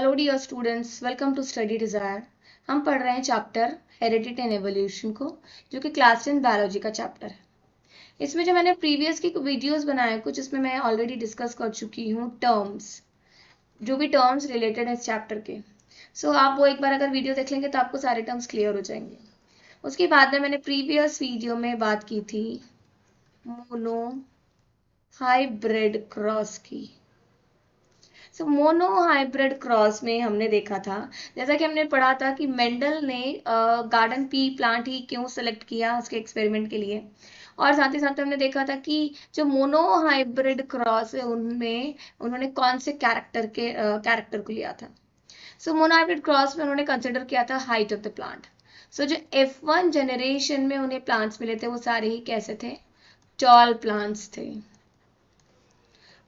Hello dear students, welcome to Study Desire. हम पढ़ रहे हैं चैप्टर हेरिडिटी एंड एवोल्यूशन को, जो कि क्लास 10 बायोलॉजी का चैप्टर है। इसमें जो मैंने प्रीवियस की वीडियोस बनाए कुछ, इसमें मैं ऑलरेडी डिस्कस कर चुकी हूँ टर्म्स, जो भी टर्म्स रिलेटेड है इस चैप्टर के। आप वो एक बार अगर वीडियो देख लेंगे तो आपको सारे टर्म्स क्लियर हो जाएंगे। उसके बाद में मैंने प्रीवियस वीडियो में बात की थी मोनो हाइब्रिड क्रॉस की। मोनो हाइब्रिड क्रॉस में हमने देखा था, जैसा कि हमने पढ़ा था कि मेंडल ने गार्डन पी प्लांट ही क्यों सेलेक्ट किया उसके एक्सपेरिमेंट के लिए। और साथ ही साथ हमने देखा था कि जो मोनो हाइब्रिड क्रॉस है उनमें उन्होंने कौन से कैरेक्टर को लिया था। मोनो हाइब्रिड क्रॉस में उन्होंने कंसिडर किया था हाइट ऑफ द प्लांट। जो F1 जनरेशन में उन्हें प्लांट्स मिले थे वो सारे ही कैसे थे, टॉल प्लांट्स थे।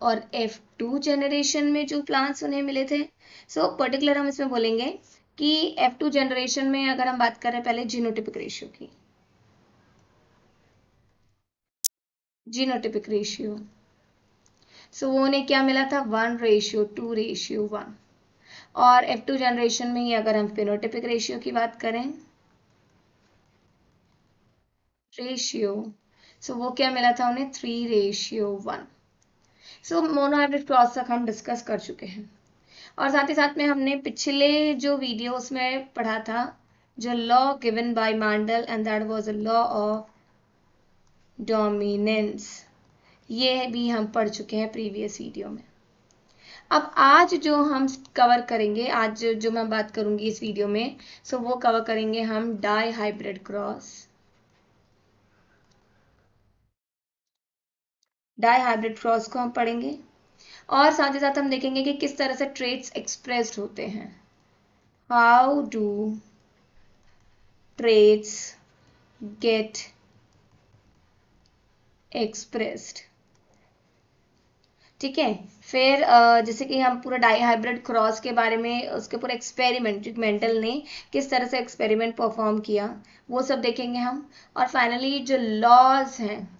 और F2 जनरेशन में जो प्लांट्स उन्हें मिले थे, पर्टिकुलर हम इसमें बोलेंगे कि F2 जनरेशन में अगर हम बात करें पहले जीनोटिपिक रेशियो की, जीनोटिपिक रेशियो, वो उन्हें क्या मिला था, 1:2:1। और F2 जनरेशन में ही अगर हम फिनोटिपिक रेशियो की बात करें, रेशियो, वो क्या मिला था उन्हें, 3:1। मोनोहाइब्रिड क्रॉस तक हम डिस्कस कर चुके हैं। और साथ ही साथ में हमने पिछले जो वीडियोस में पढ़ा था, जो law given by Mendel, and that was a law of dominance, ये भी हम पढ़ चुके हैं प्रीवियस वीडियो में। अब आज जो हम कवर करेंगे, आज जो मैं बात करूंगी इस वीडियो में, वो कवर करेंगे हम dihybrid cross. Dihybrid cross को हम पढ़ेंगे और साथ ही साथ हम देखेंगे कि किस तरह से ट्रेट्स एक्सप्रेस्ड होते हैं। How do traits get expressed, ठीक है। फिर जैसे कि हम पूरा डाई हाइब्रिड क्रॉस के बारे में, उसके पूरा एक्सपेरिमेंट जो मेंडल ने किस तरह से एक्सपेरिमेंट परफॉर्म किया, वो सब देखेंगे हम। और फाइनली जो लॉज हैं,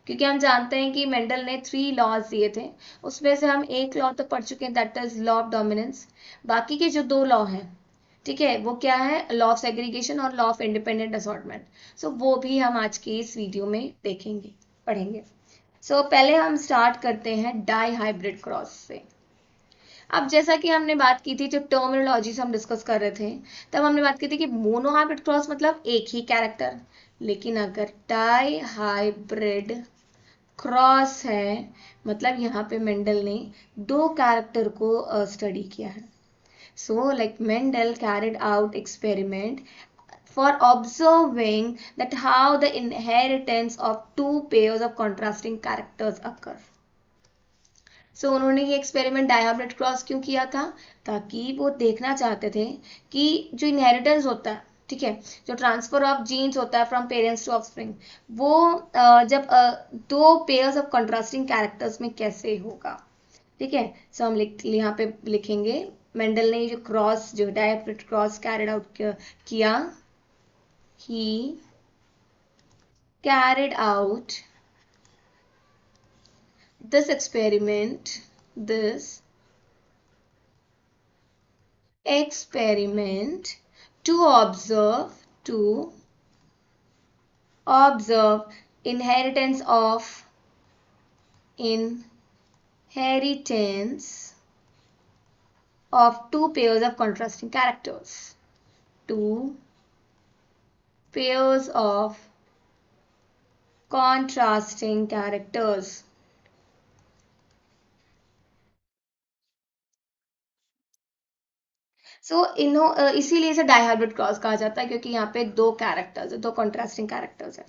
क्योंकि हम जानते हैं कि मेंडल ने 3 लॉज दिए थे, उसमें से हम एक लॉ तो पढ़ चुके हैं, that is law of dominance. बाकी के जो 2 लॉ हैं, ठीक है, वो क्या है, लॉ ऑफ सेग्रीगेशन और लॉ ऑफ इंडिपेंडेंट असॉर्टमेंट। वो भी हम आज की इस वीडियो में देखेंगे, पढ़ेंगे। पहले हम स्टार्ट करते हैं डाई हाइब्रिड क्रॉस से। अब जैसा कि हमने बात की थी, जब टर्मिनोलॉजी से हम डिस्कस कर रहे थे, तब हमने बात की थी कि मोनो हाइब्रिड क्रॉस मतलब एक ही कैरेक्टर, लेकिन अगर डाई हाइब्रिड क्रॉस है मतलब यहाँ पे मेंडल ने 2 कैरेक्टर को स्टडी किया है। Like Mendel carried out experiment for observing that how the inheritance of 2 pairs of contrasting characters occur. उन्होंने ये एक्सपेरिमेंट डायहाइब्रिड क्रॉस क्यों किया था, ताकि वो देखना चाहते थे कि जो इनहेरिटेंस होता है, ठीक है, जो ट्रांसफर ऑफ जीन्स होता है फ्रॉम पेरेंट्स टू ऑफस्प्रिंग, वो जब 2 पेयर्स ऑफ कंट्रास्टिंग कैरेक्टर्स में कैसे होगा, ठीक है। हम यहाँ पे लिखेंगे, मेंडल ने जो क्रॉस, जो डायहाइब्रिड क्रॉस कैरिड आउट किया, ही carried out this experiment to observe inheritance of 2 pairs of contrasting characters. 2 pairs of contrasting characters. इसीलिए इसे डायहाइब्रिड क्रॉस कहा जाता है, क्योंकि यहाँ पे 2 कैरेक्टर्स है, 2 कॉन्ट्रास्टिंग कैरेक्टर्स है।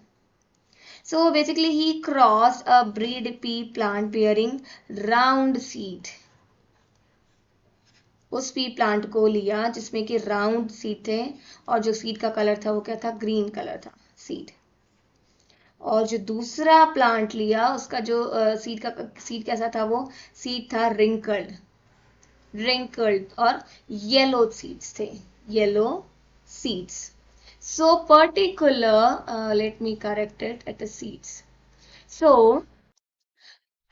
Basically he crossed a breed pea plant bearing round seed. उस पी प्लांट को लिया जिसमें कि राउंड सीड थे, और जो सीड का कलर था वो क्या था, ग्रीन कलर था सीड। और जो दूसरा प्लांट लिया उसका जो सीड कैसा था, वो सीड था रिंकल्ड और येलो सीड्स थे, yellow seeds. Particular, let me correct it at the seeds.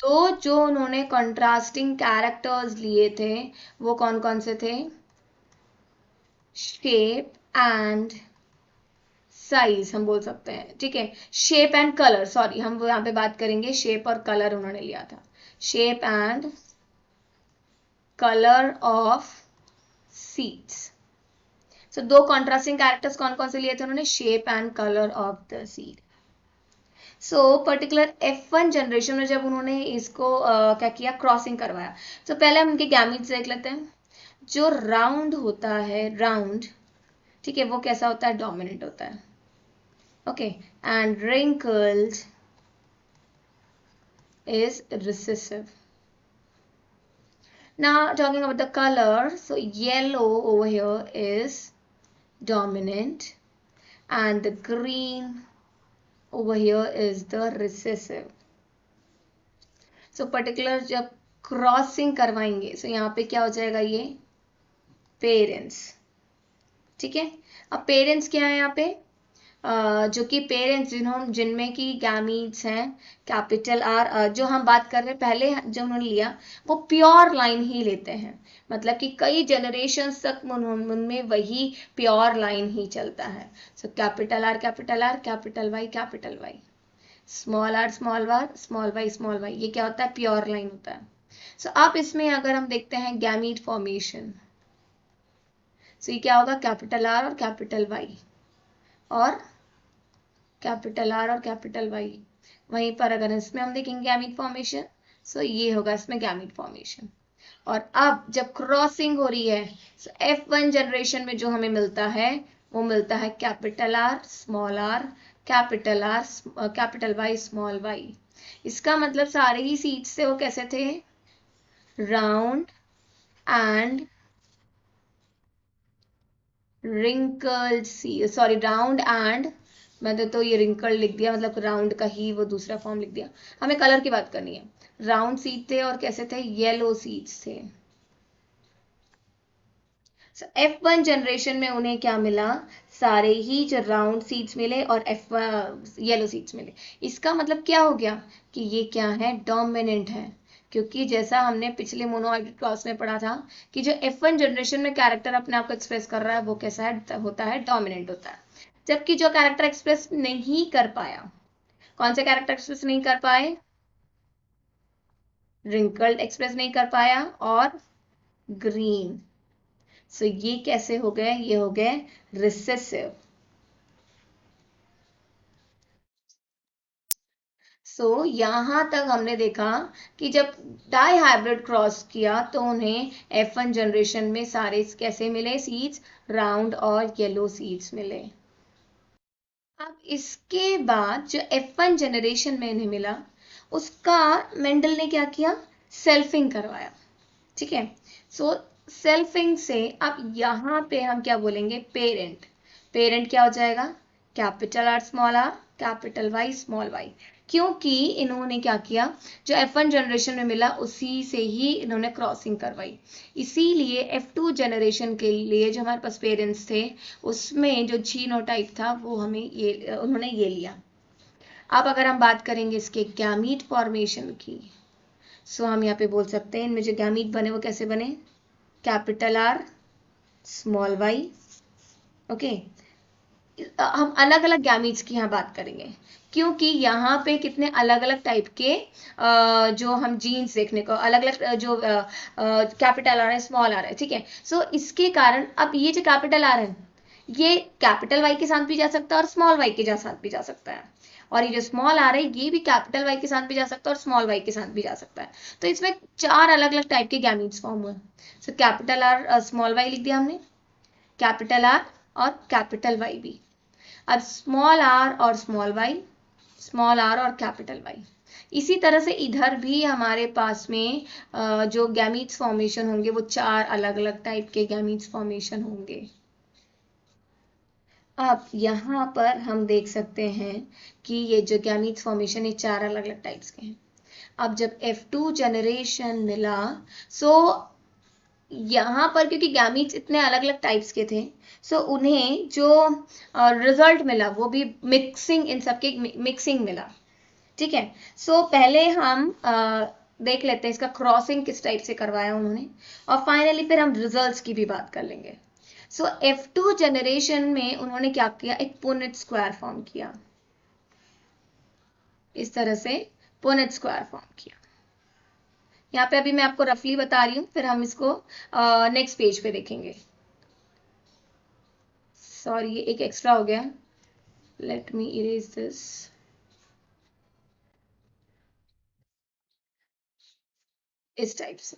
तो जो उन्होंने कंट्रास्टिंग कैरेक्टर्स लिए थे वो कौन कौन से थे? शेप एंड साइज हम बोल सकते हैं, ठीक है। शेप एंड कलर, सॉरी, हम वो यहाँ पे बात करेंगे शेप और कलर उन्होंने लिया था। Shape and colour of seeds. So दो कॉन्ट्रास्टिंग कैरेक्टर्स कौन कौन से लिए थे उन्होंने? Shape and colour of the seed. So particular F1 generation में जब उन्होंने इसको क्या किया, क्रॉसिंग करवाया, तो पहले हम उनके गैमीट्स देख लेते हैं। जो राउंड होता है, राउंड, ठीक है, वो कैसा होता है? डोमिनेंट होता है, okay. And wrinkled is recessive. Now talking about the color, so yellow over here is dominant and the green over here is the recessive. So particular जब क्रॉसिंग करवाएंगे, so यहाँ पे क्या हो जाएगा? ये पेरेंट्स, ठीक है। अब पेरेंट्स क्या है यहाँ पे? जो कि पेरेंट्स जिनमें की गैमीट्स हैं कैपिटल आर, जो हम बात कर रहे हैं पहले जो उन्होंने लिया वो प्योर लाइन ही लेते हैं, मतलब कि कई जनरेशन्स तक उनमें वही प्योर लाइन ही चलता है। So capital R capital R, capital Y, small R small Y small Y, ये क्या होता है? प्योर लाइन होता है। सो अब इसमें अगर हम देखते हैं गैमीट फॉर्मेशन, सो ये क्या होगा? कैपिटल आर और कैपिटल वाई और कैपिटल आर और कैपिटल वाई। वहीं पर अगर इसमें हम देखेंगे गैमीट फॉर्मेशन, सो ये होगा इसमें गैमीट फॉर्मेशन। और अब जब क्रॉसिंग हो रही है, सो F1 जनरेशन में जो हमें मिलता है वो मिलता है capital R, capital R, capital Y, small Y. इसका मतलब सारे ही सीड्स से वो कैसे थे? Round and wrinkled see, sorry, round and, मैंने तो ये रिंकल लिख दिया, मतलब राउंड का ही वो दूसरा फॉर्म लिख दिया। हमें कलर की बात करनी है। राउंड सीड थे और कैसे थे? येलो सीड्स थे। So, F1 जनरेशन में उन्हें क्या मिला? सारे ही जो राउंड सीड्स मिले और येलो सीड्स मिले। इसका मतलब क्या हो गया कि ये क्या है? डोमिनेंट है, क्योंकि जैसा हमने पिछले मोनोहाइब्रिड क्लास में पढ़ा था कि जो F1 जनरेशन में कैरेक्टर अपने आप को एक्सप्रेस कर रहा है वो कैसा है? होता है डोमिनेंट होता है। जबकि जो कैरेक्टर एक्सप्रेस नहीं कर पाया, कौन से कैरेक्टर एक्सप्रेस नहीं कर पाए? रिंकल्ड एक्सप्रेस नहीं कर पाया और ग्रीन। सो ये कैसे हो गए? ये हो गए रिसेसिव। सो यहां तक हमने देखा कि जब डाई हाइब्रिड क्रॉस किया तो उन्हें F1 जनरेशन में सारे कैसे मिले सीड्स? राउंड और येलो सीड्स मिले। अब इसके बाद जो F1 जनरेशन में इन्हें मिला उसका मेंडल ने क्या किया? सेल्फिंग करवाया, ठीक है। सो सेल्फिंग से अब यहाँ पे हम क्या बोलेंगे? पेरेंट। पेरेंट क्या हो जाएगा? Capital R small R, capital Y small Y, क्योंकि इन्होंने क्या किया? जो F1 जनरेशन में मिला उसी से ही इन्होंने क्रॉसिंग करवाई। इसीलिए F2 जनरेशन के लिए जो हमारे पास पेरेंट्स थे उसमें जो जीनोटाइप था वो हमें ये उन्होंने ये लिया। अब अगर हम बात करेंगे इसके गैमीट फॉर्मेशन की, सो हम यहाँ पे बोल सकते हैं इनमें जो गैमीट बने वो कैसे बने? Capital R small Y, okay. हम अलग अलग गैमीट्स की यहाँ बात करेंगे क्योंकि यहाँ पे कितने अलग अलग टाइप के जो हम जीन्स देखने को अलग अलग जो कैपिटल आर है, स्मॉल आर है, ठीक है। सो इसके कारण अब ये जो कैपिटल आर है ये कैपिटल वाई के साथ भी जा सकता है और स्मॉल वाई के साथ भी जा सकता है, और ये जो स्मॉल आ रहा है ये भी कैपिटल वाई के साथ भी जा सकता है और स्मॉल वाई के साथ भी जा सकता है। तो इसमें 4 अलग अलग टाइप के गैमीट्स फॉर्म हुए। So capital R small Y लिख दिया हमने, कैपिटल आर और कैपिटल वाई भी। अब स्मॉल आर और स्मॉल वाई, स्मॉल आर और कैपिटल वाई। इसी तरह से इधर भी हमारे पास में जो गैमीट्स फॉर्मेशन होंगे वो 4 अलग अलग टाइप के गैमीट्स फॉर्मेशन होंगे। अब यहाँ पर हम देख सकते हैं कि ये जो गैमीट्स फॉर्मेशन ये 4 अलग अलग टाइप्स के हैं। अब जब F2 जनरेशन मिला, सो यहाँ पर क्योंकि गैमीट्स इतने अलग अलग टाइप्स के थे, सो उन्हें जो रिजल्ट मिला वो भी मिक्सिंग, इन सबके मिक्सिंग मिला, ठीक है। सो पहले हम देख लेते हैं इसका क्रॉसिंग किस टाइप से करवाया उन्होंने, और फाइनली फिर हम रिजल्ट्स की भी बात कर लेंगे। सो F2 जनरेशन में उन्होंने क्या किया, एक पुनेट स्क्वायर फॉर्म किया, इस तरह से पुनेट स्क्वायर फॉर्म किया। यहाँ पे अभी मैं आपको रफली बता रही हूँ, फिर हम इसको नेक्स्ट पेज पे देखेंगे। सॉरी ये एक एक्स्ट्रा हो गया, लेट मी इरेज दिस। इस टाइप से,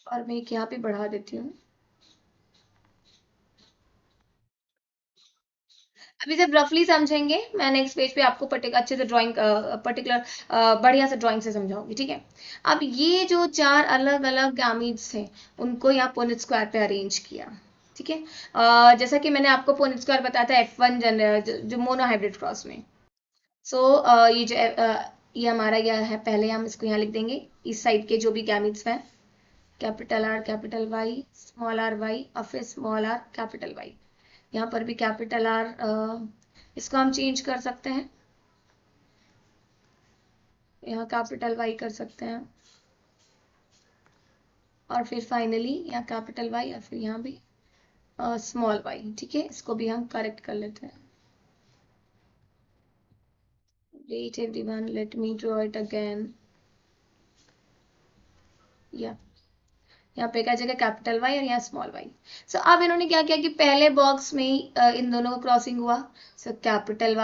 और मैं एक यहाँ पे बढ़ा देती हूँ। अभी जब रफली समझेंगे, मैं नेक्स्ट पेज पे आपको अच्छे से ड्राइंग पर्टिकुलर बढ़िया से ड्राइंग से समझाऊंगी, ठीक है। अब ये जो चार अलग अलग गैमीट्स हैं, उनको यहाँ पुनेट स्क्वायर पे अरेंज किया, ठीक है। जैसा कि मैंने आपको पुनेट स्क्वायर बताया था F1 जो मोनोहाइब्रिड क्रॉस में। सो ये जो ये हमारा यह है, पहले हम इसको यहाँ लिख देंगे, इस साइड के जो भी गैमीट्स हैं, capital R capital Y small r y और फिर स्मॉल r कैपिटल Y। यहाँ पर भी कैपिटल R, इसको हम चेंज कर सकते हैं, यहाँ कैपिटल Y कर सकते हैं, और फिर फाइनली यहाँ कैपिटल Y और फिर यहाँ भी स्मॉल y, ठीक है। इसको भी हम करेक्ट कर लेते हैं। Wait everyone, let me draw it again. यहाँ पे क्या जगह कैपिटल Y और यहाँ स्मॉल y। सो अब इन्होंने क्या किया कि पहले बॉक्स में ही इन दोनों का क्रॉसिंग हुआ। So capital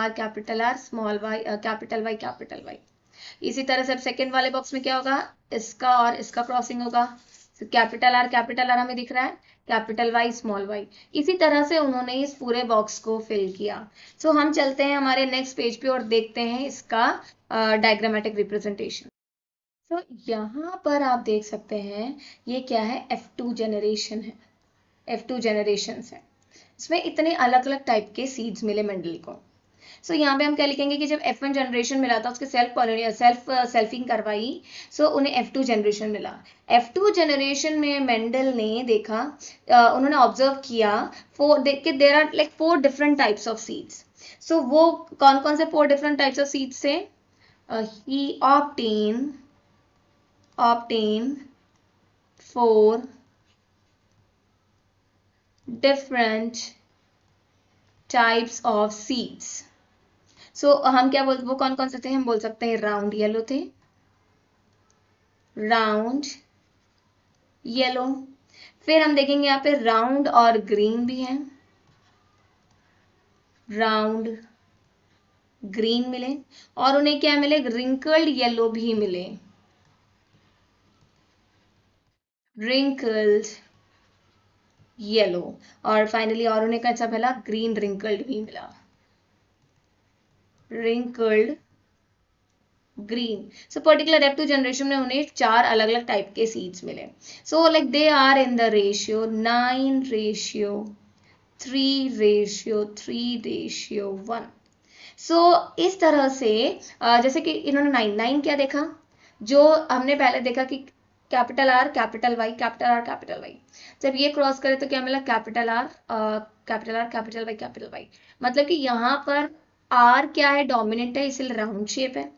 R small y capital Y capital Y। इसी तरह से अब सेकेंड वाले बॉक्स में क्या होगा, इसका और इसका क्रॉसिंग होगा। सो कैपिटल R हमें दिख रहा है, कैपिटल Y स्मॉल y। इसी तरह से उन्होंने इस पूरे बॉक्स को फिल किया। सो हम चलते हैं हमारे नेक्स्ट पेज पे और देखते हैं इसका डायग्रामेटिक रिप्रेजेंटेशन। तो यहाँ पर आप देख सकते हैं ये क्या है, F2 जनरेशन है, F2 जनरेशन है। इसमें इतने अलग अलग टाइप के सीड्स मिले मेंडल को। सो यहाँ पे हम क्या लिखेंगे कि जब F1 जनरेशन मिला था, उसके सेल्फिंग करवाई, सो उन्हें F2 जनरेशन मिला। F2 जनरेशन में मेंडल ने देखा, उन्होंने ऑब्जर्व किया देख के there are like 4 different types of seeds. So वो कौन कौन से 4 डिफरेंट टाइप्स ऑफ सीड्स थे, ही obtain 4 different types of seeds. So हम क्या वो कौन कौन से थे, हम बोल सकते हैं राउंड येलो थे, राउंड येलो। फिर हम देखेंगे यहाँ पे राउंड और ग्रीन भी है, राउंड ग्रीन मिले, और उन्हें क्या मिले, रिंकल्ड येलो भी मिले, रिंकल्ड येलो। और फाइनली और उन्हें कैसा मिला, ग्रीन रिंकल्ड भी मिला, wrinkled green. So particular F2 generation में उन्हें 4 अलग अलग टाइप के सीड्स मिले। So like they are in the ratio 9:3:3:1। सो इस तरह से जैसे कि इन्होंने 9 क्या देखा, जो हमने पहले देखा कि capital R capital Y capital R capital Y, जब ये क्रॉस करे तो क्या मिला, capital R capital R capital Y capital Y। मतलब कि यहाँ पर R क्या है, डोमिनेंट है, इसलिए राउंड शेप है,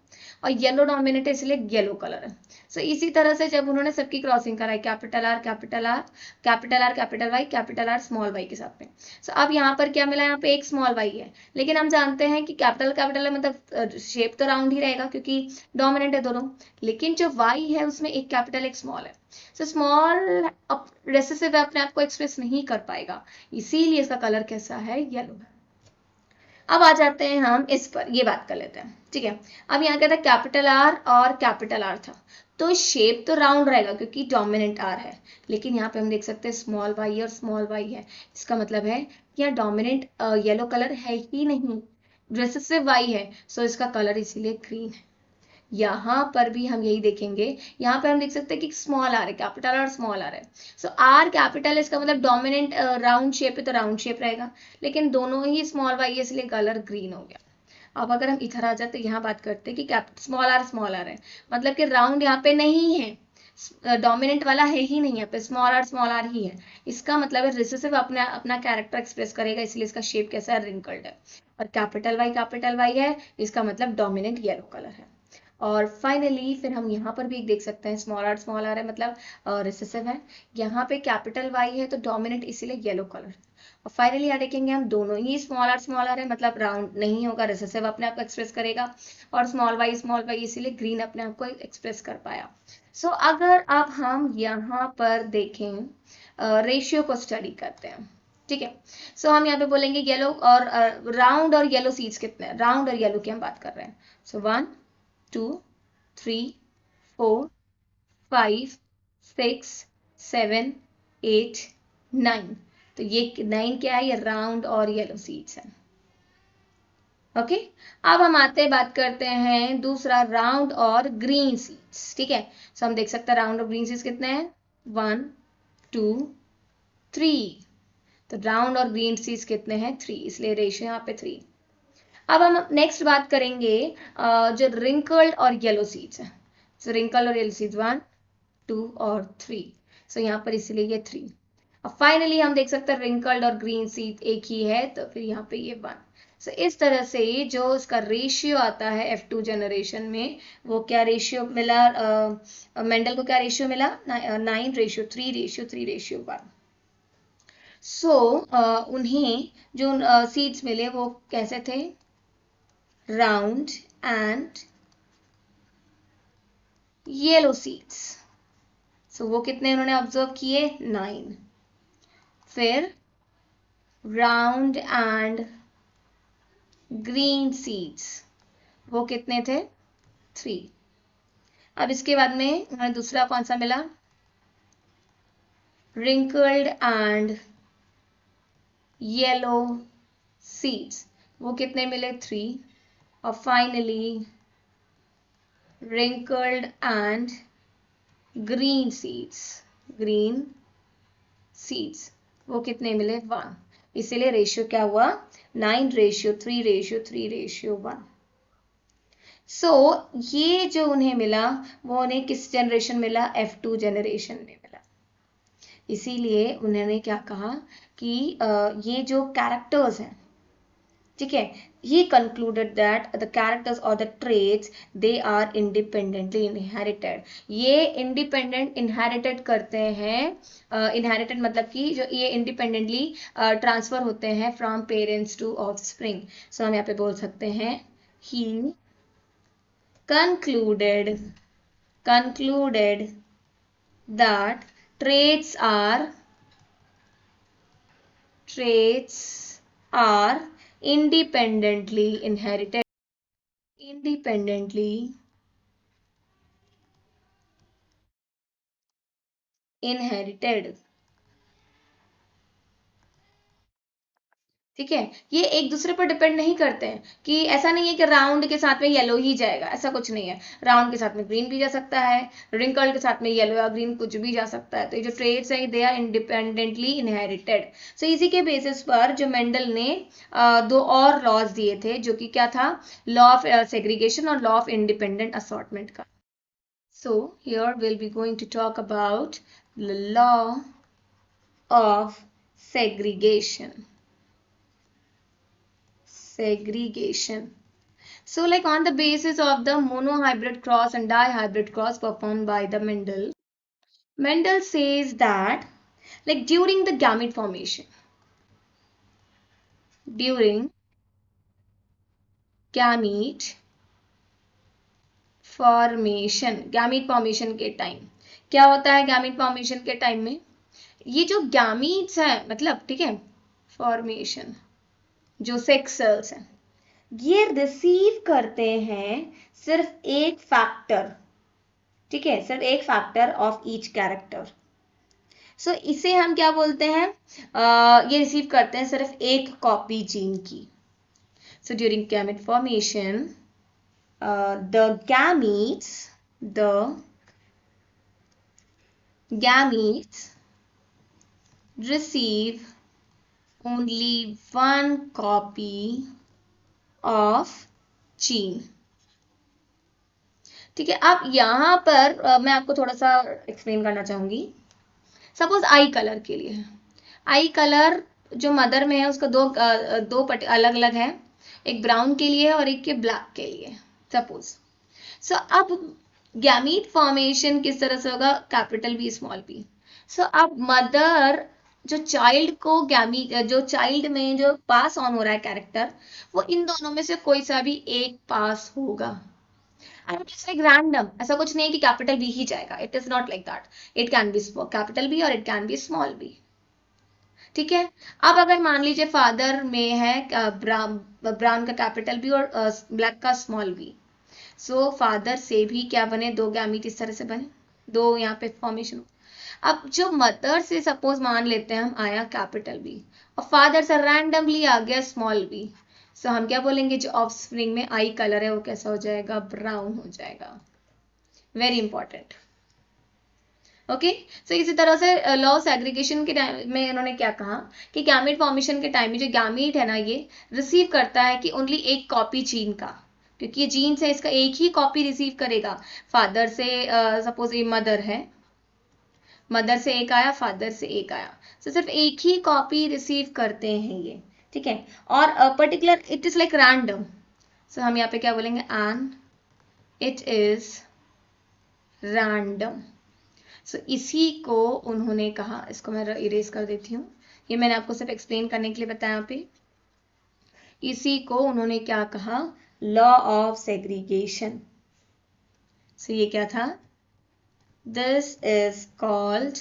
और येलो डोमिनेंट है, इसलिए येलो कलर है। सो इसी तरह से जब उन्होंने सबकी क्रॉसिंग कराई, capital R capital R capital R capital Y capital R small y के साथ में। सो अब यहाँ पर क्या मिला, यहाँ पे एक स्मॉल y है, लेकिन हम जानते हैं कि कैपिटल कैपिटल है, मतलब शेप तो राउंड ही रहेगा क्योंकि डोमिनेंट है दोनों, लेकिन जो y है उसमें एक कैपिटल एक स्मॉल है। सो स्मॉल रेसेसिव अपने आप को एक्सप्रेस नहीं कर पाएगा, इसीलिए इसका कलर कैसा है, येलो है। अब आ जाते हैं हम इस पर, ये बात कर लेते हैं, ठीक है। अब यहाँ क्या था, कैपिटल R और कैपिटल R था, तो शेप तो राउंड रहेगा क्योंकि डोमिनेंट R है, लेकिन यहाँ पे हम देख सकते हैं स्मॉल y और स्मॉल y है। इसका मतलब है कि यहाँ डोमिनेंट येलो कलर है ही नहीं, रिसेसिव y है, सो इसका कलर इसीलिए ग्रीन है। यहाँ पर भी हम यही देखेंगे, यहाँ पर हम देख सकते हैं कि स्मॉल आर है, कैपिटल और स्मॉल आर है। सो आर कैपिटल, इसका मतलब डोमिनेंट राउंड शेप है तो राउंड शेप रहेगा, लेकिन दोनों ही स्मॉल वाई है, इसलिए कलर ग्रीन हो गया। अब अगर हम इधर आ जाते, यहाँ बात करते हैं कि स्मॉल आर है, मतलब कि राउंड यहाँ पे नहीं है, डोमिनेंट वाला है ही नहीं है, पे स्मॉल आर ही है। इसका मतलब है रिसेसिव अपना अपना कैरेक्टर एक्सप्रेस करेगा, इसलिए इसका शेप कैसा है, रिंकल्ड है। और कैपिटल वाई है, इसका मतलब डोमिनेंट येलो कलर है। और फाइनली फिर हम यहाँ पर भी देख सकते हैं स्मॉल आर है मतलब रिसेसिव है, यहाँ पे कैपिटल वाई है तो डोमिनेंट इसीलिए येलो कलर। और फाइनली यहाँ देखेंगे हम दोनों ही स्मॉल आर है मतलब राउंड नहीं होगा, रिसेसिव अपने आप को एक्सप्रेस करेगा, और स्मॉल वाई इसीलिए ग्रीन अपने आप को एक्सप्रेस कर पाया। सो अगर अब हम यहाँ पर देखें रेशियो को स्टडी करते हैं, ठीक है। सो हम यहाँ पे बोलेंगे येलो और राउंड और येलो सीड्स कितने हैं, राउंड और येलो की हम बात कर रहे हैं। सो 1 2 3 4 5 6 7 8 9। तो ये 9 क्या है, ये राउंड और येलो सीड्स है। ओके, अब हम आते हैं बात करते हैं दूसरा राउंड और ग्रीन सीड्स, ठीक है। सो हम देख सकते हैं राउंड और ग्रीन सीड्स कितने हैं, 1 2 3। तो राउंड और ग्रीन सीड्स कितने हैं, 3, इसलिए रेशियो यहाँ पे 3। अब हम नेक्स्ट बात करेंगे जो रिंकल्ड और येलो सीड्स है। सो रिंकल्ड और येलो सीड्स 1 2 और 3। सो यहाँ पर इसलिए ये 3। अब फाइनली हम देख सकते हैं रिंकल्ड और ग्रीन सीड एक ही है, तो फिर यहाँ पे ये 1। सो इस तरह से जो इसका रेशियो आता है F2 जनरेशन में, वो क्या रेशियो मिला, मेंडल को क्या रेशियो मिला, 9:3:3:1। सो उन्हें जो सीड्स मिले वो कैसे थे, round and yellow seeds. So वो कितने उन्होंने ऑब्जर्व किए, 9। फिर राउंड एंड ग्रीन सीड्स, वो कितने थे, 3। अब इसके बाद में हमें दूसरा कौन सा मिला, रिंकल्ड एंड येलो सीड्स, वो कितने मिले, 3। और finally wrinkled and green seeds, वो कितने मिले, 1। इसीलिए रेशियो क्या हुआ, 9:3:3:1। सो ये जो उन्हें मिला वो उन्हें किस जनरेशन मिला, F2 जनरेशन में मिला। इसीलिए उन्होंने क्या कहा कि ये जो कैरेक्टर्स हैं, ठीक है, he concluded that the characters or the traits they are independently inherited। ये independent inherited करते हैं, inherited मतलब कि जो ये independently transfer होते हैं from parents to offspring। so हम यहाँ पे बोल सकते हैं he concluded that traits are independently inherited। ठीक है, ये एक दूसरे पर डिपेंड नहीं करते हैं, कि ऐसा नहीं है कि राउंड के साथ में येलो ही जाएगा, ऐसा कुछ नहीं है। राउंड के साथ में ग्रीन भी जा सकता है, रिंकल्ड के साथ में येलो या ग्रीन कुछ भी जा सकता है। तो ये जो ट्रेड्स हैं दे आर इंडिपेंडेंटली इनहेरिटेड। सो इसी के बेसिस पर जो मेंडल ने दो और लॉज दिए थे, जो कि क्या था, लॉ ऑफ सेग्रीगेशन और लॉ ऑफ इंडिपेंडेंट असॉर्टमेंट का। So here will be going to talk about the law of segregation. So like on the basis of the monohybrid cross and dihybrid cross performed by the Mendel says that like during the gamete formation gamete formation के time क्या होता है, gamete formation के time में ये जो gametes हैं मतलब, ठीक है, फॉर्मेशन जो सेक्स सेल्स हैं ये रिसीव करते हैं सिर्फ एक फैक्टर, ठीक है, सिर्फ एक फैक्टर ऑफ ईच कैरेक्टर। सो इसे हम क्या बोलते हैं, ये रिसीव करते हैं सिर्फ एक कॉपी जीन की। So during gamete formation the gametes receive only one copy of gene। ठीक है, अब यहाँ पर मैं आपको थोड़ा सा एक्सप्लेन करना चाहूंगी। सपोज आई कलर के लिए, आई कलर जो मदर में है उसका दो अलग अलग है, एक ब्राउन के लिए और एक के ब्लैक के लिए सपोज। सो अब गैमीट फॉर्मेशन किस तरह से होगा, कैपिटल बी स्मॉल बी। सो अब मदर जो चाइल्ड को गैमी जो चाइल्ड में जो पास ऑन हो रहा है कैरेक्टर, वो इन दोनों में से कोई सा भी एक पास होगा। And it is like random, ऐसा कुछ नहीं है कि कैपिटल बी ही जाएगा, it is not like that. It can be capital B और it can be small B. ठीक है, अब अगर मान लीजिए फादर में है ब्राउन का कैपिटल बी और ब्लैक का स्मॉल बी, सो फादर से भी क्या बने, दो गैमीट इस तरह से बने, दो यहाँ पे फॉर्मेशन। अब जो मदर से सपोज मान लेते हैं हम आया कैपिटल बी और फादर से रैंडमली आ गया स्मॉल बी, सो हम क्या बोलेंगे, जो ऑफस्प्रिंग में आई कलर है वो कैसा हो जाएगा, ब्राउन हो जाएगा। Very important. ओके, सो इसी तरह से लॉ ऑफ सेग्रीगेशन के टाइम में इन्होंने क्या कहा कि गैमीट फॉर्मेशन के टाइम में जो गैमीट है ना, ये रिसीव करता है कि ओनली एक कॉपी जीन का, क्योंकि ये जीन से इसका एक ही कॉपी रिसीव करेगा। फादर से सपोज ये मदर है, मदर से एक आया, फादर से एक आया, तो सिर्फ एक ही कॉपी रिसीव करते हैं ये। ठीक है, और particular it is like random, so हम यहाँ पे क्या बोलेंगे, and it is random. So इसी को उन्होंने कहा, इसको मैं इरेज कर देती हूँ, ये मैंने आपको सिर्फ एक्सप्लेन करने के लिए बताया यहाँ पे। इसी को उन्होंने क्या कहा, लॉ ऑफ सेग्रीगेशन। सो ये क्या था, this is called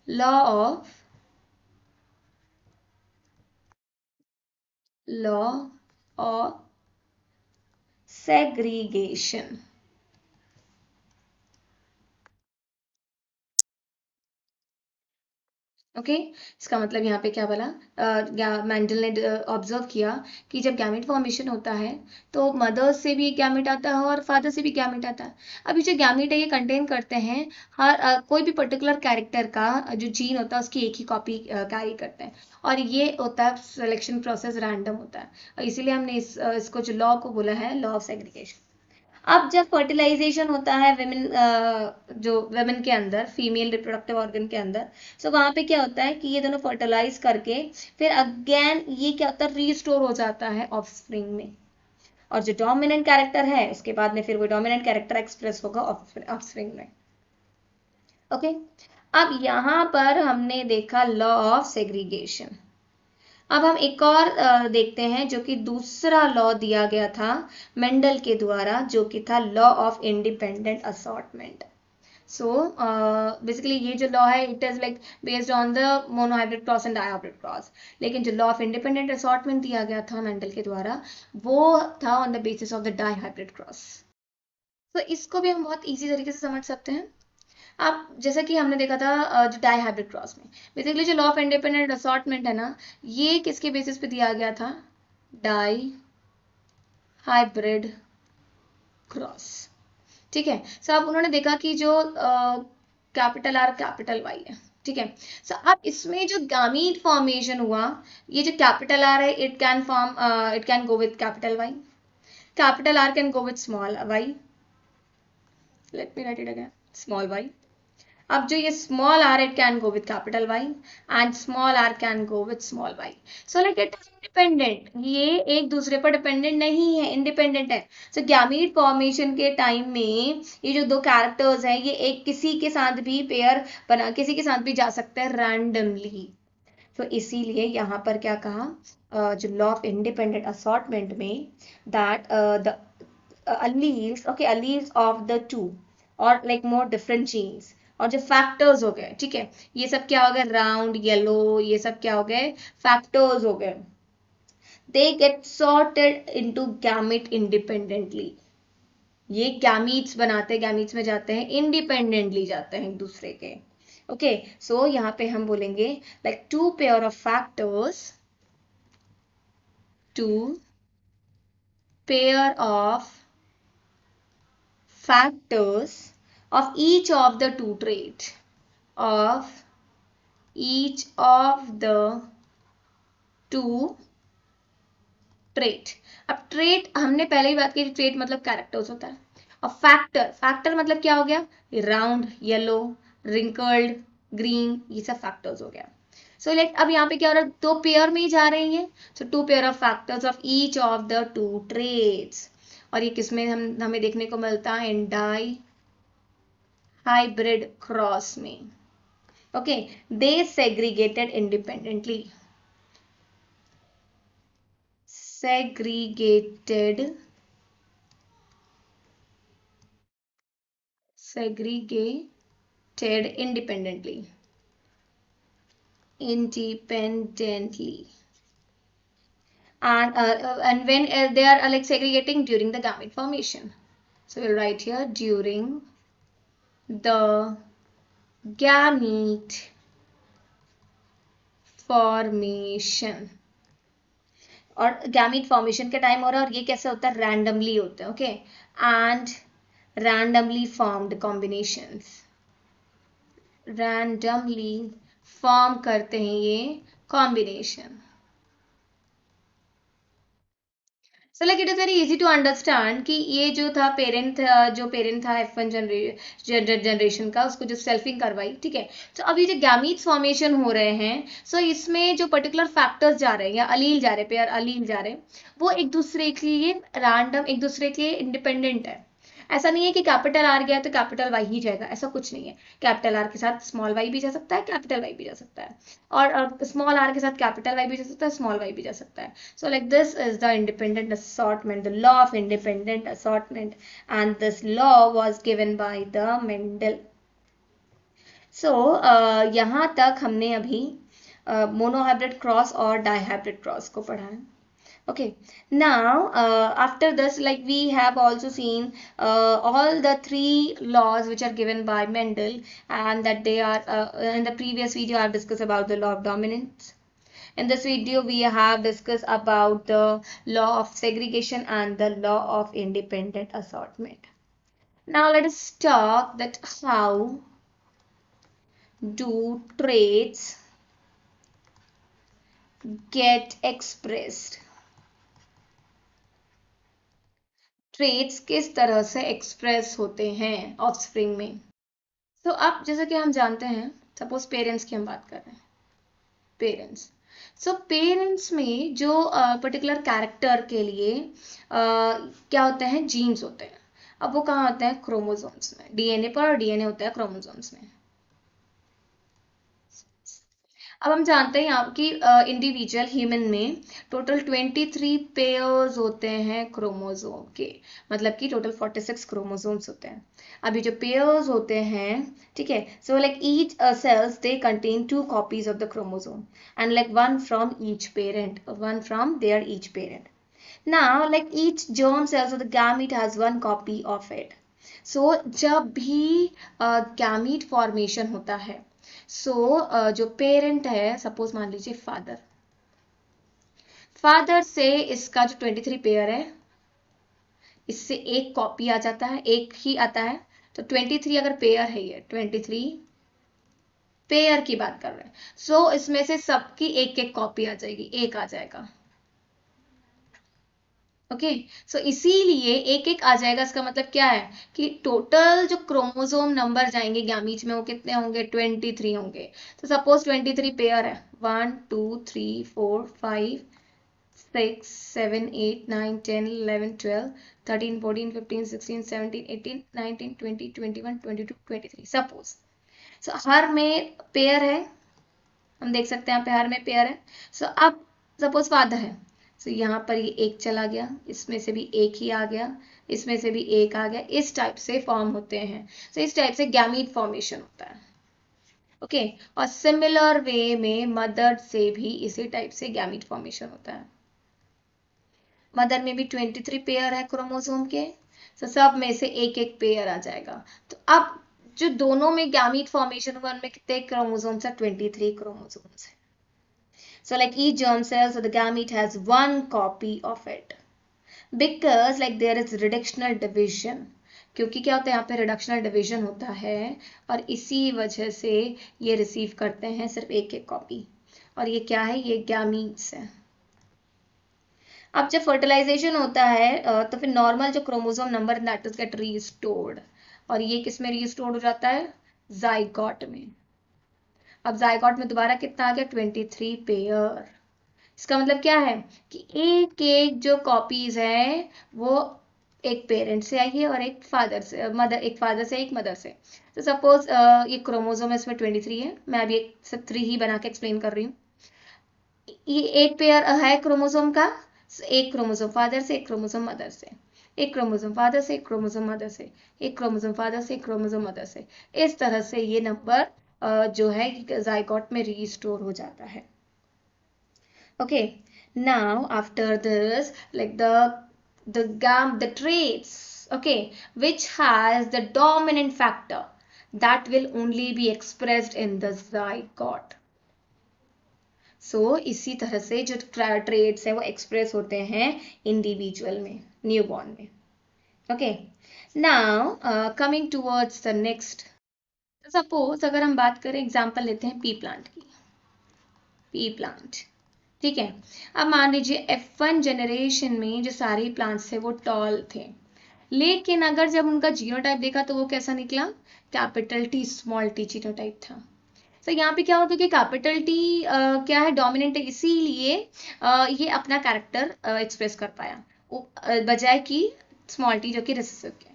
law of segregation। Okay, इसका मतलब यहाँ पे क्या बोला, मेंडल ने ऑब्जर्व किया कि जब गैमेट फॉर्मेशन होता है तो मदर्स से भी एक गैमेट आता है और फादर से भी गैमेट आता है। अभी जो गैमेट है ये कंटेन करते हैं हर कोई भी पर्टिकुलर कैरेक्टर का जो जीन होता है उसकी एक ही कॉपी कैरी करते हैं, और ये होता है सिलेक्शन प्रोसेस रैंडम होता है, और इसीलिए हमने इसको जो लॉ को बोला है लॉ ऑफ सेग्रीगेशन। अब जब फर्टिलाइजेशन होता है वेमेन, जो वेमेन के अंदर, फीमेल रिप्रोडक्टिव ऑर्गन के अंदर, सो वहां पे क्या होता है कि ये दोनों फर्टिलाइज करके फिर अगेन ये क्या होता है, रीस्टोर हो जाता है ऑफस्प्रिंग में, और जो डोमिनेंट कैरेक्टर है उसके बाद में फिर वो डोमिनेंट कैरेक्टर एक्सप्रेस होगा ऑफस्प्रिंग में। ओके, अब यहाँ पर हमने देखा लॉ ऑफ सेग्रीगेशन। अब हम एक और देखते हैं जो कि दूसरा लॉ दिया गया था मेंडल के द्वारा, जो कि था law of independent assortment. So basically ये जो लॉ है it is like based on the monohybrid cross and dihybrid cross, लेकिन जो लॉ ऑफ इंडिपेंडेंट असॉर्टमेंट दिया गया था मेंडल के द्वारा वो था on the basis of the dihybrid cross. तो इसको भी हम बहुत इजी तरीके से समझ सकते हैं। अब जैसा कि हमने देखा था जो डाई हाइब्रिड क्रॉस में, बेसिकली जो लॉ ऑफ इंडिपेंडेंट असॉर्टमेंट है ना, ये किसके बेसिस पे दिया गया था, डाई हाइब्रिड क्रॉस। ठीक है, सो अब उन्होंने देखा कि जो कैपिटल आर कैपिटल वाई है, ठीक है, सो अब इसमें जो गामीट फॉर्मेशन हुआ, ये जो कैपिटल आर है it can go with capital Y, capital R can go with small Y, let me write it again, small Y. अब जो ये small r it can go with capital Y and small r can go with small y. So like it is independent. ये एक दूसरे पर dependent नहीं है, independent है। So गैमीट फॉर्मेशन के टाइम में ये जो दो कैरेक्टर्स हैं ये एक किसी के साथ भी पेयर बना, किसी के साथ भी जा सकते हैं रैंडमली। तो इसीलिए यहाँ पर क्या कहा, जो लॉ ऑफ इंडिपेंडेंट असॉर्टमेंट में, that the alleles, okay, alleles of the two or like more different genes, और जो फैक्टर्स हो गए, ठीक है, ये सब क्या हो गए, राउंड येलो, ये सब क्या हो गए, फैक्टर्स हो गए, they get sorted into gamete independently. ये गैमीट्स बनाते, गैमीट्स में जाते हैं, इंडिपेंडेंटली जाते हैं एक दूसरे के। ओके, सो यहाँ पे हम बोलेंगे like two pair of factors, two pair of factors of each of the two traits, of each of the two trait. अब ट्रेट हमने पहले ही बात की, ट्रेट मतलब कैरेक्टर्स होता है। और फैक्टर, फैक्टर मतलब क्या हो गया, राउंड, येलो, रिंकल्ड, ग्रीन, ये सब फैक्टर्स हो गया। सो लेट अब यहाँ पे क्या हो रहा है, दो पेयर में ही जा रही हैं, so two pair of factors of each of the two traits. और ये किसमें हमें देखने को मिलता है, इन डाई हाइब्रिड क्रॉस में। Okay, they segregated independently, segregated independently and when they are like segregating during the gamete formation. So we'll write here during the gamete formation. और गैमीट फॉर्मेशन के टाइम हो रहा है, और ये कैसे होता है, रैंडमली होता है। Okay, and randomly formed combinations, randomly form करते हैं ये combination. So like it is very easy to understand कि ये जो था पेरेंट, जो पेरेंट था F1 जनरेशन का, उसको जो सेल्फिंग करवाई, ठीक है। तो अभी जो गैमीट्स फॉर्मेशन हो रहे हैं, सो इसमें जो पर्टिकुलर फैक्टर्स जा रहे हैं या अलील जा रहे हैं, पेयर अलील जा रहे हैं, वो एक दूसरे के लिए रैंडम, एक दूसरे के इंडिपेंडेंट है। ऐसा नहीं है कि कैपिटल आर गया तो कैपिटल वाई ही जाएगा, ऐसा कुछ नहीं है। कैपिटल आर के साथ स्मॉल वाई भी जा सकता है, कैपिटल वाई भी जा सकता है, और स्मॉल आर के साथ कैपिटल वाई भी जा सकता है, स्मॉल वाई भी जा सकता है। So like this is the independent assortment, the law of independent assortment, and this law was given by the Mendel. So यहाँ तक हमने अभी मोनोहाइब्रिड क्रॉस और डाइहाइब्रिड क्रॉस को पढ़ा है। Okay, now after this, like we have also seen all the three laws which are given by Mendel, and that they are in the previous video I have discussed about the law of dominance. In this video we have discussed about the law of segregation and the law of independent assortment. Now let us talk that how do traits get expressed. Traits किस तरह से express होते हैं offspring में। तो अब जैसे कि हम जानते हैं, सपोज पेरेंट्स की हम बात कर रहे हैं, पेरेंट्स। सो पेरेंट्स में जो पर्टिकुलर कैरेक्टर के लिए क्या होते हैं, जीन्स होते हैं। अब वो कहाँ होते हैं, क्रोमोसोम्स में, डीएनए पर, और डीएनए होता है क्रोमोसोम्स में। अब हम जानते हैं यहाँ की इंडिविजुअल ह्यूमन में टोटल 23 पेयर्स होते हैं क्रोमोसोम के, मतलब कि टोटल 46 क्रोमोसोम्स होते हैं। अभी जो पेयर्स होते हैं, ठीक है, so like each cells they contain 2 copies of the chromosome, and like one from each parent, one from their each parent. Now like each germ cells of the gamete has 1 copy of it. So जब भी gamete formation होता है, जो parent है, suppose मान लीजिए father, father से इसका जो 23 पेयर है, इससे एक कॉपी आ जाता है, एक ही आता है। तो 23 अगर पेयर है, ये 23 पेयर की बात कर रहे हैं, सो इसमें से सबकी एक एक कॉपी आ जाएगी, एक आ जाएगा। ओके, सो इसीलिए एक एक आ जाएगा, इसका मतलब क्या है कि टोटल जो क्रोमोसोम नंबर जाएंगे गैमीट में, वो कितने होंगे, 23 होंगे। तो सपोज 23 पेयर है, 1 2 3 4 5 6 7 8 9 10 11 12 13 14 15 16 17 18 19 20 21 22 23 सपोज। सो हर में पेयर है, हम देख सकते हैं यहाँ पे हर में पेयर है। सो अब सपोज फादर है, तो यहाँ पर ये एक चला गया, इसमें से भी एक ही आ गया, इसमें से भी एक आ गया, इस टाइप से फॉर्म होते हैं। तो इस टाइप से गैमीट फॉर्मेशन होता है। ओके, और सिमिलर वे में मदर से भी इसी टाइप से गैमीट फॉर्मेशन होता है। मदर में भी 23 पेयर है क्रोमोसोम के, तो सब में से एक एक पेयर आ जाएगा। तो अब जो दोनों में गैमीट फॉर्मेशन हुआ, उनमें कितने क्रोमोसोम्स है, 23 क्रोमोसोम्स है। So like each germ cell, so the gamete has 1 copy of it. Because like there is reductional division. क्योंकि क्या होता है, यहाँ पे रिडक्शनल डिवीजन होता है, और इसी वजह से ये रिसीव करते हैं सिर्फ एक एक कॉपी। और ये क्या है, ये गैमीट्स है। अब जब फर्टिलाइजेशन होता है तो फिर नॉर्मल जो chromosome number that is get restored, और ये किस में रीस्टोर्ड हो जाता है? जाइगोट में। अब जाइगोट में दोबारा कितना आ गया? 23 पेयर। इसका मतलब क्या है कि एक एक जो कॉपीज है वो एक पेरेंट से आई है और एक फादर से, मदर, एक फादर से एक मदर से। तो सपोज ये क्रोमोसोम है, इसमें 23 है, मैं अभी एक सब 3 ही बना के एक्सप्लेन कर रही हूँ। ये एक पेयर है क्रोमोसोम का, एक क्रोमोसोम फादर से, एक क्रोमोसोम मदर से, एक क्रोमोसोम फादर से, एक क्रोमोसोम मदर से, एक क्रोमोसोम फादर से, एक क्रोमोसोम मदर से। इस तरह से ये नंबर जो है जाइगोट में रीस्टोर हो जाता है। Okay, now after this, like the traits, okay, which has the dominant factor that will only be expressed in the zygote. So इसी तरह से जो traits है वो express होते हैं individual में, newborn में. Okay, now coming towards the next. Suppose अगर हम बात करें, एग्जाम्पल लेते हैं पी प्लांट की, पी प्लांट, ठीक है। अब मान लीजिए F1 जनरेशन में जो सारे प्लांट्स थे वो टॉल थे, लेकिन अगर जब उनका जीनोटाइप देखा तो वो कैसा निकला? Capital T small T genotype था। तो यहाँ पे क्या होगा कि कैपिटल टी क्या है? डोमिनेंट है, इसीलिए ये अपना कैरेक्टर एक्सप्रेस कर पाया, बजाय कि स्मॉल टी जो कि रिसेसिव के।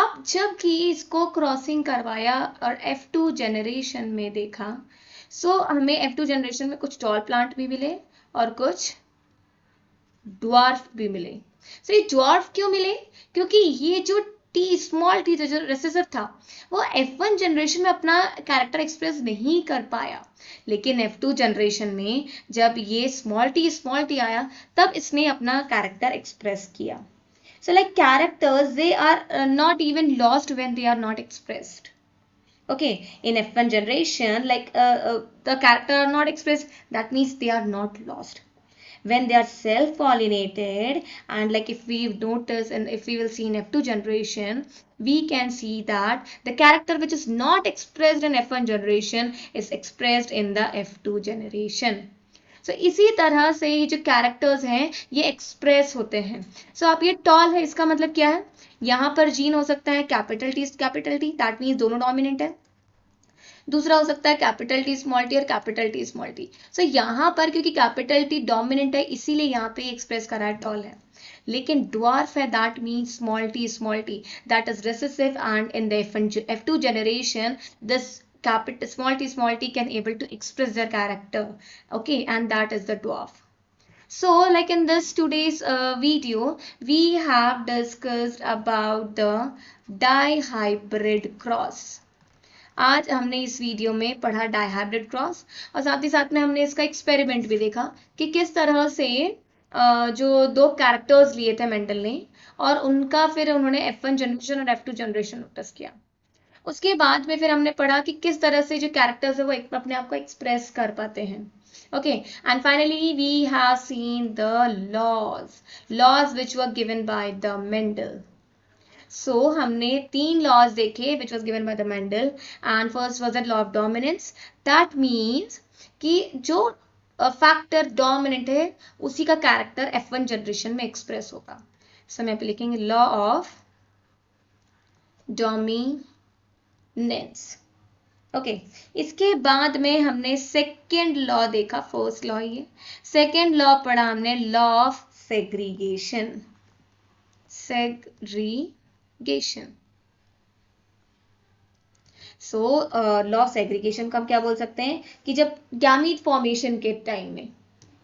अब जब कि इसको क्रॉसिंग करवाया और F2 जनरेशन में देखा, सो हमें F2 जनरेशन में कुछ टॉल प्लांट भी मिले और कुछ ड्वार्फ भी मिले। सो ये ड्वार्फ क्यों मिले? क्योंकि ये जो टी स्मॉल टी जो रिसेसिव था वो F1 जनरेशन में अपना कैरेक्टर एक्सप्रेस नहीं कर पाया, लेकिन F2 जनरेशन में जब ये स्मॉल टी आया तब इसने अपना कैरेक्टर एक्सप्रेस किया। So like characters, they are not even lost when they are not expressed. Okay, in F1 generation, like the character are not expressed, that means they are not lost. When they are self-pollinated, and like if we notice and if we will see in F2 generation, we can see that the character which is not expressed in F1 generation is expressed in the F2 generation. सो इसी तरह से ये जो characters हैं ये express होते हैं। सो आप ये टॉल है, इसका मतलब क्या है? यहाँ पर जीन हो सकता है कैपिटल टी, दैट मीन्स दोनों डोमिनेंट है। दूसरा हो सकता है कैपिटल टी स्मॉल टी और कैपिटल टी स्मॉल टी। सो यहाँ पर क्योंकि कैपिटल टी डोमिनेंट है इसीलिए यहाँ पे एक्सप्रेस करा है टॉल है, लेकिन ड्वार्फ है that means small T that is recessive, and in the F2 generation this capital small t can able to express their character, okay, and that is the dwarf. So like in this today's video we have discussed about the dihybrid cross. आज हमने इस video में पढ़ा dihybrid cross, और साथ ही साथ में हमने इसका एक्सपेरिमेंट भी देखा कि किस तरह से जो दो कैरेक्टर्स लिए थे मेंडल ने और उनका फिर उन्होंने F1 जनरेशन और F2 जनरेशन नोटिस किया। उसके बाद में फिर हमने पढ़ा कि किस तरह से जो कैरेक्टर्स है वो अपने आप को एक्सप्रेस कर पाते हैं। Okay, and finally we have seen the laws which were given by the Mendel. So हमने 3 लॉज देखे which was given by the Mendel, and first was the law of dominance. That means कि जो factor dominant है उसी का character F1 generation में express होगा। सो मैं पे लिखेंगे लॉ ऑफ डोमिनेंस। ओके, इसके बाद में हमने सेकेंड लॉ देखा, फर्स्ट लॉ ये, सेकेंड लॉ पढ़ा हमने law of segregation. So law of segregation को हम क्या बोल सकते हैं कि जब गैमीट फॉर्मेशन के टाइम में,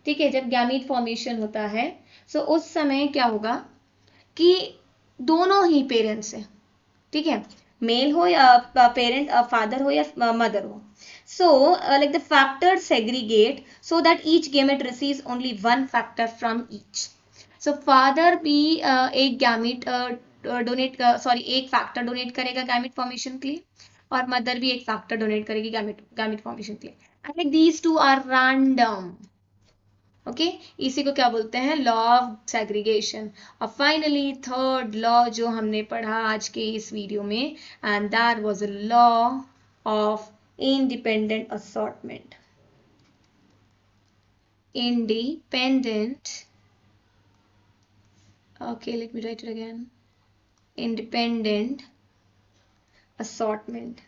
ठीक है, जब गैमीट फॉर्मेशन होता है सो उस समय क्या होगा कि दोनों ही पेरेंट्स हैं, ठीक है, मेल हो या पेरेंट फादर हो या मदर हो। So like the factor segregate so that each gamete receives only one factor from each. So father भी एक गैमेट एक फैक्टर डोनेट करेगा गैमेट फॉर्मेशन के लिए, और मदर भी एक फैक्टर डोनेट करेगी गैमेट फॉर्मेशन के लिए, and like these two are random. Okay, इसी को क्या बोलते हैं? Law of segregation. और फाइनली थर्ड लॉ जो हमने पढ़ा आज के इस वीडियो में, and that was a law of independent assortment. Independent Okay, let me write it again. Independent assortment.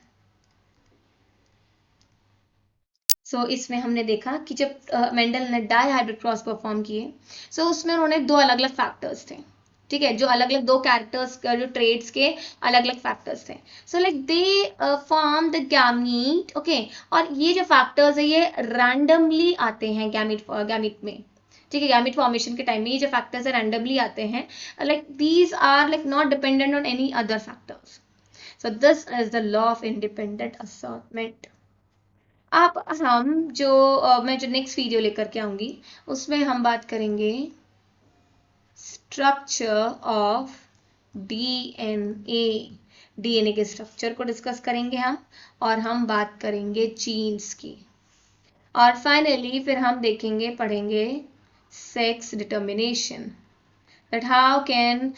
सो इसमें हमने देखा कि जब मेंडल ने डाई हाइब्रिड क्रॉस परफॉर्म किए, सो उसमें उन्होंने दो अलग अलग फैक्टर्स थे, ठीक है, जो अलग अलग दो कैरेक्टर्स जो ट्रेड्स के अलग अलग फैक्टर्स थे. सो like they form the gamete. Okay, और ये जो फैक्टर्स है ये रैंडमली आते हैं गैमीट में, ठीक है. गैमीट फॉर्मेशन के टाइम में ये जो फैक्टर्स है रैंडमली आते हैं. Like these are like not dependent on any other factors. So this is the law of independent assortment. आप हम जो मैं जो नेक्स्ट वीडियो लेकर के आऊंगी उसमें हम बात करेंगे स्ट्रक्चर ऑफ डीएनए. डीएनए के स्ट्रक्चर को डिस्कस करेंगे हम, और हम बात करेंगे जीन्स की, और फाइनली फिर हम देखेंगे पढ़ेंगे sex determination. that how can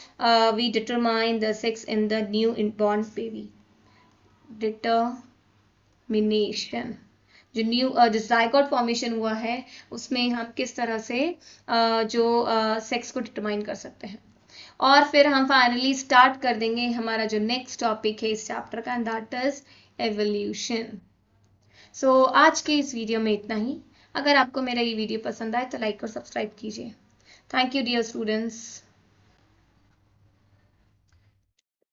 we determine the sex in the new born baby. Determination, जो न्यू जो जाइगोट फॉर्मेशन हुआ है उसमें हम किस तरह से जो सेक्स को डिटरमाइन कर सकते हैं. और फिर हम फाइनली स्टार्ट कर देंगे हमारा जो नेक्स्ट टॉपिक है इस चैप्टर का, एंड दैट इज एवोल्यूशन. सो आज के इस वीडियो में इतना ही. अगर आपको मेरा ये वीडियो पसंद आए तो लाइक और सब्सक्राइब कीजिए. Thank you dear students.